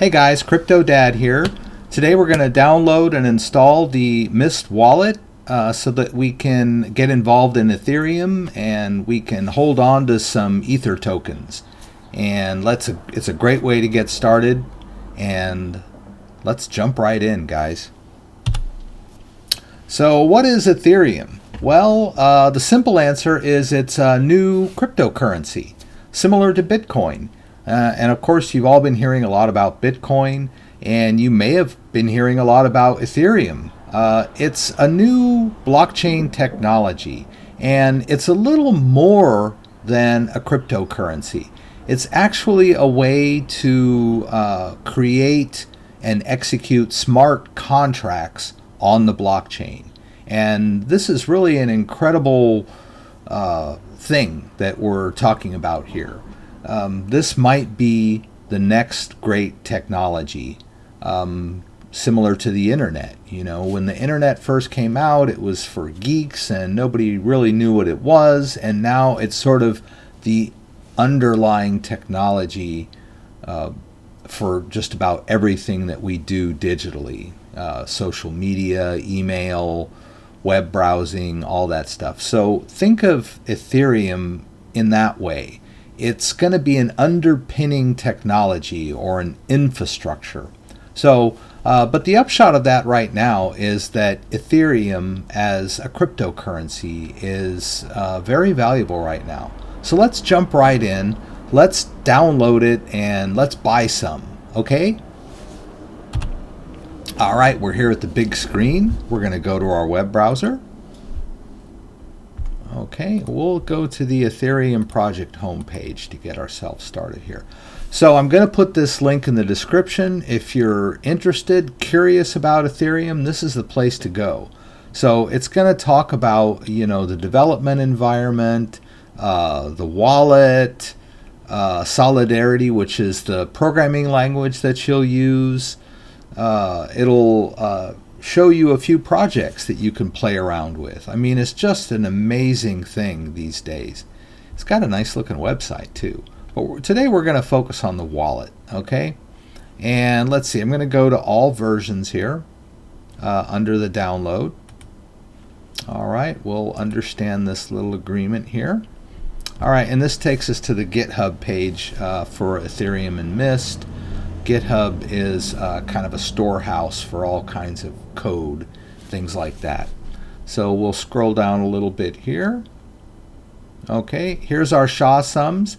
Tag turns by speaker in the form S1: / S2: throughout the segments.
S1: Hey guys, Crypto Dad here. Today we're going to download and install the Mist wallet so that we can get involved in Ethereum and we can hold on to some Ether tokens. And it's a great way to get started, and let's jump right in, guys. So what is Ethereum? Well, the simple answer is it's a new cryptocurrency, similar to Bitcoin. And of course, you've all been hearing a lot about Bitcoin, and you may have been hearing a lot about Ethereum. It's a new blockchain technology, and it's a little more than a cryptocurrency. It's actually a way to create and execute smart contracts on the blockchain. And this is really an incredible thing that we're talking about here. This might be the next great technology, similar to the internet. You know, when the internet first came out, it was for geeks and nobody really knew what it was, and now it's sort of the underlying technology for just about everything that we do digitally. Social media, email, web browsing, all that stuff. So think of Ethereum in that way. It's going to be an underpinning technology or an infrastructure. So, but the upshot of that right now is that Ethereum as a cryptocurrency is very valuable right now. So let's jump right in. Let's download it and let's buy some, okay? All right, we're here at the big screen. We're going to go to our web browser. Okay, we'll go to the Ethereum Project Home page to get ourselves started here. So I'm going to put this link in the description. If you're interested, curious about Ethereum, this is the place to go. So it's going to talk about, you know, the development environment, the wallet, Solidarity, which is the programming language that you'll use. It'll show you a few projects that you can play around with. I mean, it's just an amazing thing these days. It's got a nice looking website too. But today we're going to focus on the wallet, okay? And let's see, I'm going to go to all versions here under the download. All right, we'll understand this little agreement here. All right, and this takes us to the GitHub page for Ethereum and Mist. GitHub is kind of a storehouse for all kinds of code, things like that. So we'll scroll down a little bit here. Okay, here's our SHA sums.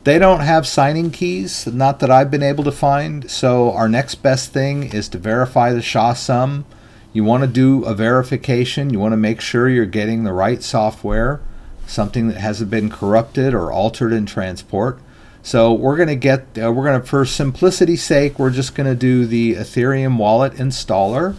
S1: They don't have signing keys, not that I've been able to find, so our next best thing is to verify the SHA sum. You want to do a verification. You want to make sure you're getting the right software, something that hasn't been corrupted or altered in transport. So we're going to for simplicity's sake, we're just going to do the Ethereum Wallet installer,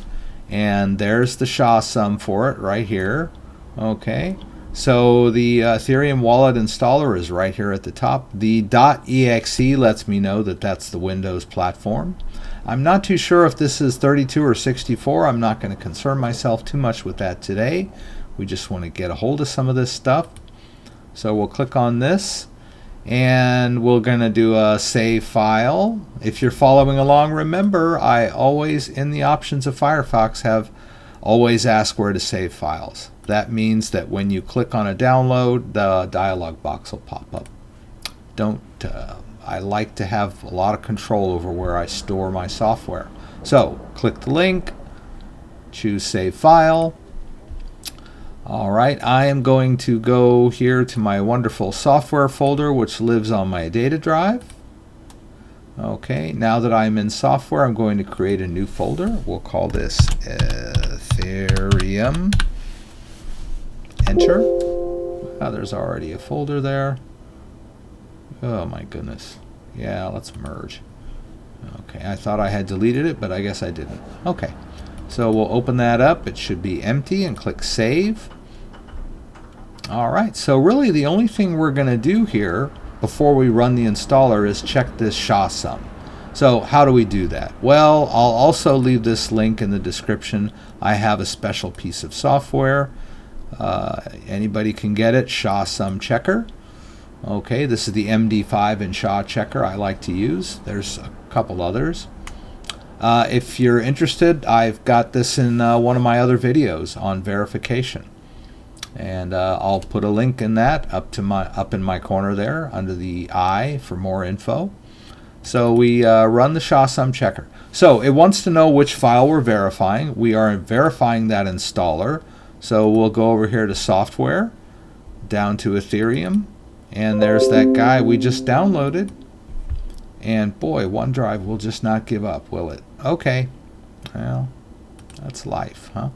S1: and there's the SHA sum for it right here. Okay, so the Ethereum Wallet installer is right here at the top. The .exe lets me know that that's the Windows platform. I'm not too sure if this is 32 or 64. I'm not going to concern myself too much with that today. We just want to get a hold of some of this stuff. So we'll click on this. And we're going to do a save file. If you're following along, remember I always, in the options of Firefox, have always ask where to save files. That means that when you click on a download, the dialog box will pop up. I like to have a lot of control over where I store my software. So click the link, choose save file. All right, I am going to go here to my wonderful software folder, which lives on my data drive. Okay, now that I'm in software, I'm going to create a new folder. We'll call this Ethereum. Enter. Oh, there's already a folder there. Oh my goodness. Yeah, let's merge. Okay, I thought I had deleted it, but I guess I didn't. Okay, so we'll open that up. It should be empty and click Save. All right, so really the only thing we're going to do here before we run the installer is check this SHA sum. So how do we do that? Well, I'll also leave this link in the description. I have a special piece of software. Anybody can get it, SHA sum checker. Okay, this is the MD5 SHA checker I like to use. There's a couple others. If you're interested, I've got this in one of my other videos on verification, and I'll put a link in that up in my corner there under the I for more info. So we run the SHA checker. So it wants to know which file we're verifying. We are verifying that installer. So we'll go over here to software, down to Ethereum, and there's that guy we just downloaded. And boy, OneDrive will just not give up, will it? Okay, well, that's life, huh?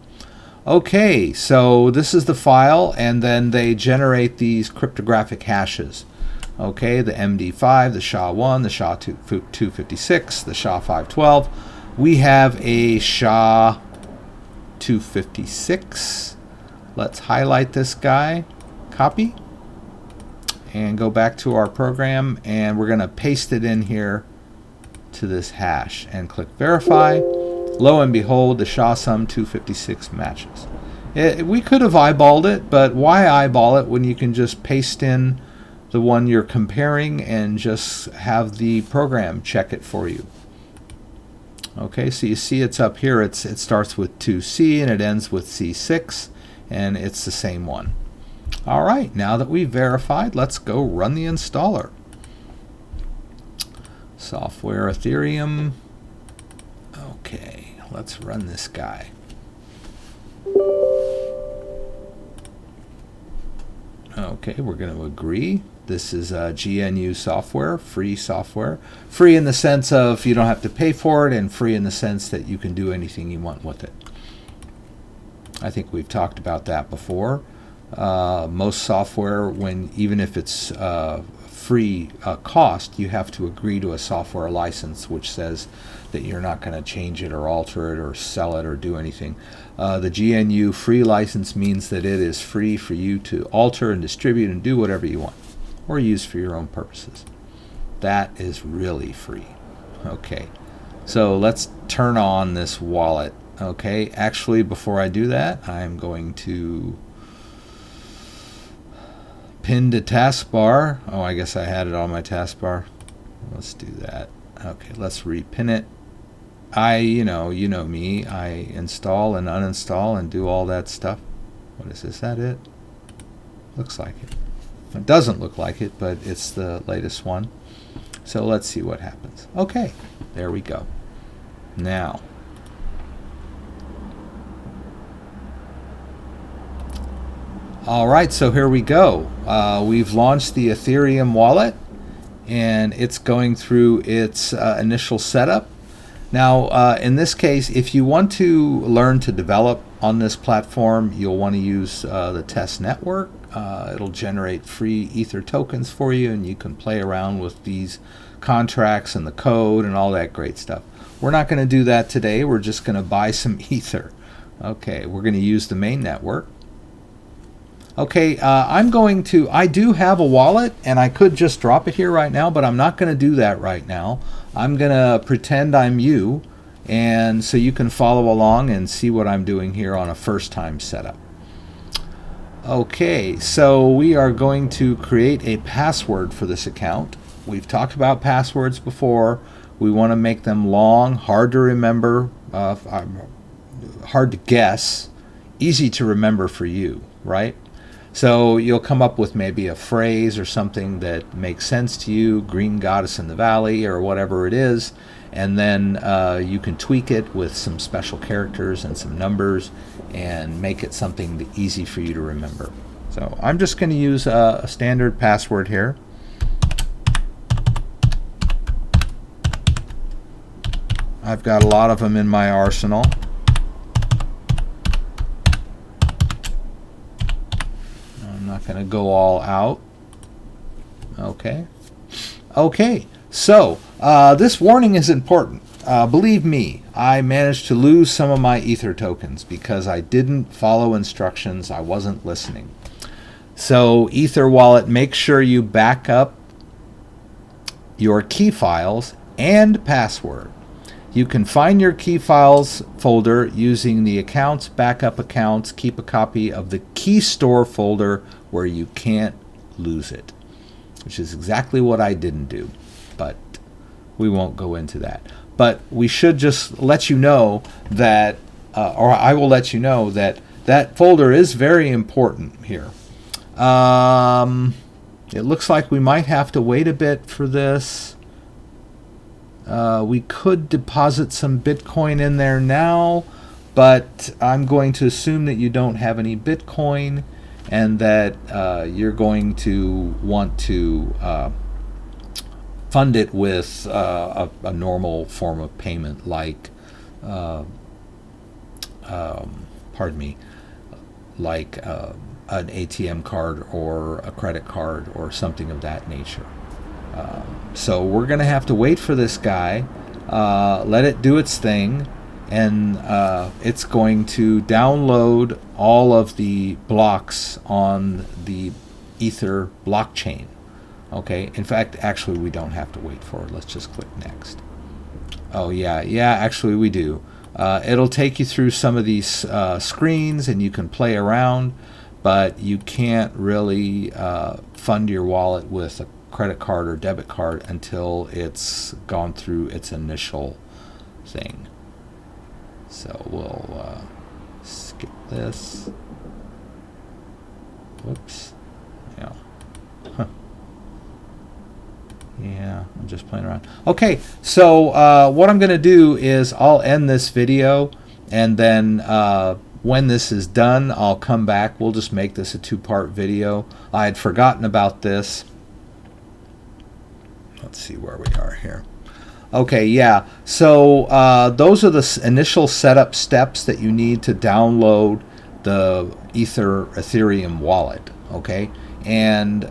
S1: Okay, so this is the file, and then they generate these cryptographic hashes. Okay, the MD5, the SHA-1, the SHA-256, the SHA-512. We have a SHA-256. Let's highlight this guy, copy, and go back to our program, and we're going to paste it in here to this hash and click verify. Lo and behold, the SHA-256 matches. We could have eyeballed it, but why eyeball it when you can just paste in the one you're comparing and just have the program check it for you? Okay, so you see it's up here. It starts with 2C and it ends with C6, and it's the same one. All right, now that we've verified, let's go run the installer. Software Ethereum. Okay, let's run this guy. Okay, we're going to agree. This is GNU software, free software. Free in the sense of you don't have to pay for it, and free in the sense that you can do anything you want with it. I think we've talked about that before. Most software, even if it's free cost, you have to agree to a software license which says that you're not going to change it or alter it or sell it or do anything. The GNU free license means that it is free for you to alter and distribute and do whatever you want, or use for your own purposes. That is really free. Okay, so let's turn on this wallet. Okay, actually before I do that, I'm going to pin to taskbar. Oh, I guess I had it on my taskbar. Let's do that. Okay, let's repin it. You know me, I install and uninstall and do all that stuff. What is this? Is that it? Looks like it. It doesn't look like it, but it's the latest one. So let's see what happens. Okay, there we go. Now, all right, so here we go. We've launched the Ethereum Wallet, and it's going through its initial setup. Now, in this case, if you want to learn to develop on this platform, you'll want to use the test network. It'll generate free Ether tokens for you, and you can play around with these contracts and the code and all that great stuff. We're not going to do that today. We're just going to buy some Ether. Okay, we're going to use the main network. Okay, I do have a wallet, and I could just drop it here right now, but I'm not going to do that right now. I'm going to pretend I'm you, and so you can follow along and see what I'm doing here on a first-time setup. Okay, so we are going to create a password for this account. We've talked about passwords before. We want to make them long, hard to remember, hard to guess, easy to remember for you, right? So you'll come up with maybe a phrase or something that makes sense to you, green goddess in the valley or whatever it is, and then you can tweak it with some special characters and some numbers and make it something easy for you to remember. So I'm just going to use a standard password here. I've got a lot of them in my arsenal. Not going to go all out. Okay. Okay. So this warning is important. Believe me, I managed to lose some of my Ether tokens because I didn't follow instructions. I wasn't listening. So Ether Wallet, make sure you back up your key files and password. You can find your key files folder using the accounts, backup accounts, keep a copy of the key store folder where you can't lose it, which is exactly what I didn't do, but we won't go into that. but we should just let you know that, or I will let you know that that folder is very important here. It looks like we might have to wait a bit for this. We could deposit some Bitcoin in there now, but I'm going to assume that you don't have any Bitcoin and that you're going to want to fund it with a normal form of payment like, pardon me, like an ATM card or a credit card or something of that nature. So we're going to have to wait for this guy, let it do its thing, and it's going to download all of the blocks on the Ether blockchain. Okay, in fact, actually we don't have to wait for it. Let's just click next. Oh yeah, actually we do. It'll take you through some of these screens and you can play around, but you can't really fund your wallet with a credit card or debit card until it's gone through its initial thing. So we'll skip this. Whoops. Yeah. Huh. Yeah, I'm just playing around. Okay, so what I'm going to do is I'll end this video, and then when this is done, I'll come back. We'll just make this a two-part video. I had forgotten about this. Let's see where we are here. Okay, yeah. So those are the initial setup steps that you need to download the Ethereum wallet. Okay, and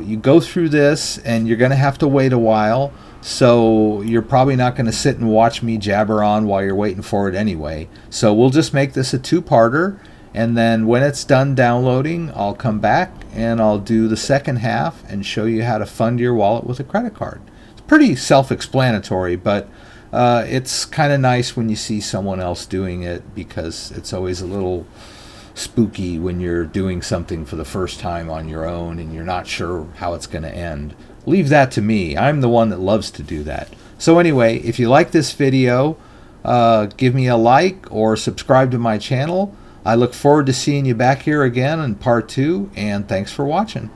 S1: you go through this, and you're going to have to wait a while. So you're probably not going to sit and watch me jabber on while you're waiting for it anyway. So we'll just make this a two-parter, and then when it's done downloading, I'll come back and I'll do the second half and show you how to fund your wallet with a credit card. It's pretty self-explanatory, but it's kind of nice when you see someone else doing it, because it's always a little spooky when you're doing something for the first time on your own and you're not sure how it's going to end. Leave that to me. I'm the one that loves to do that. So anyway, if you like this video, give me a like or subscribe to my channel. I look forward to seeing you back here again in part 2, and thanks for watching.